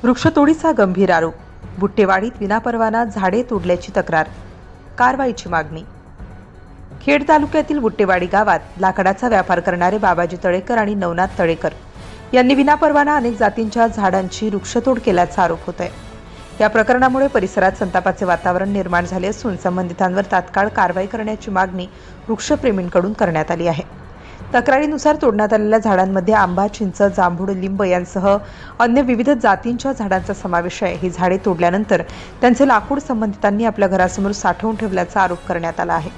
वृक्षतोडीचा गंभीर आरोप. बुट्टेवाडीत विनापरवाना झाडे तोडल्याची तक्रार. कारवाईची मागणी. खेड तालुक्यातील बुट्टेवाडी गावात लाकडाचा व्यापार करणारे बाबाजी तळेकर आणि नवनाथ तळेकर यांनी विनापरवाना अनेक जातींच्या झाडांची वृक्षतोड केल्याचा आरोप होत आहे. या प्रकरणामुळे परिसरात संतापाचे वातावरण निर्माण झाले असून संबंधितांवर तात्काळ कारवाई करण्याची मागणी वृक्षप्रेमींकडून करण्यात आली आहे. तक्रारीनुसार तोडण्यात आलेल्या झाडांमध्ये आंबा, चिंच, जांभूळ, लिंब यांसह अन्य विविध जातींच्या झाडांचा समावेश आहे. ही झाडे तोडल्यानंतर त्यांचे लाकूड संबंधितांनी आपल्या घरासमोर साठवून ठेवल्याचा आरोप करण्यात आला आहे.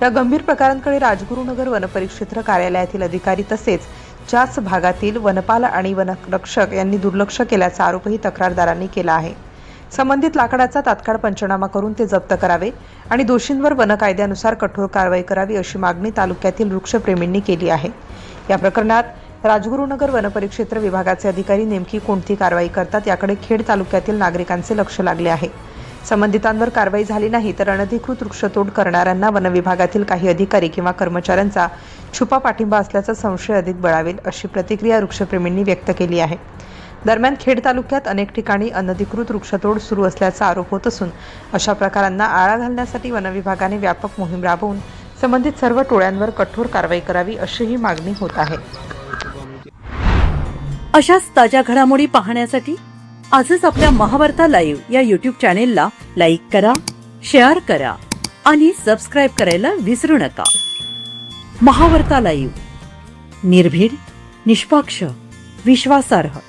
या गंभीर प्रकारांकडे राजगुरुनगर वनपरिक्षेत्र कार्यालयातील अधिकारी तसेच ज्याच भागातील वनपाल आणि वनरक्षक यांनी दुर्लक्ष केल्याचा आरोपही तक्रारदारांनी केला आहे. संबंधित लाकडाचा तात्काळ पंचनामा करून ते जप्त करावे आणि दोषींवर वन कायद्यानुसार कठोर कारवाई करावी अशी मागणी तालुक्यातील वृक्षप्रेमींनी केली आहे. या प्रकरणात राजगुरुनगर वनपरिक्षेत्र विभागाचे अधिकारी नेमकी कोणती कारवाई करतात याकडे खेड तालुक्यातील नागरिकांचे लक्ष लागले आहे. संबंधितांवर कारवाई झाली नाही तर अनधिकृत वृक्षतोड करणाऱ्यांना वन विभागातील काही अधिकारी किंवा कर्मचाऱ्यांचा छुपा पाठिंबा असल्याचा संशय अधिक बळावेल अशी प्रतिक्रिया वृक्षप्रेमींनी व्यक्त केली आहे. दरम्यान खेड तालुक्यात अनेक ठिकाणी अनधिकृत वृक्षतोड सुरू असल्याचा आरोप होत असून अशा प्रकारांना आळा घालण्यासाठी वन विभागाने व्यापक मोहीम राबवून संबंधित सर्व टोळ्यांवर कठोर कारवाई करावी अशीही मागणी होत आहे. अशाच ताज्या घडामोडी पाहण्यासाठी आजच आपल्या महावार्ता लाईव्ह या YouTube चॅनेलला लाईक करा, शेअर करा आणि सबस्क्राईब करायला विसरू नका. महावार्ता लाईव्ह, निर्भीड, निष्पक्ष, विश्वासार्ह.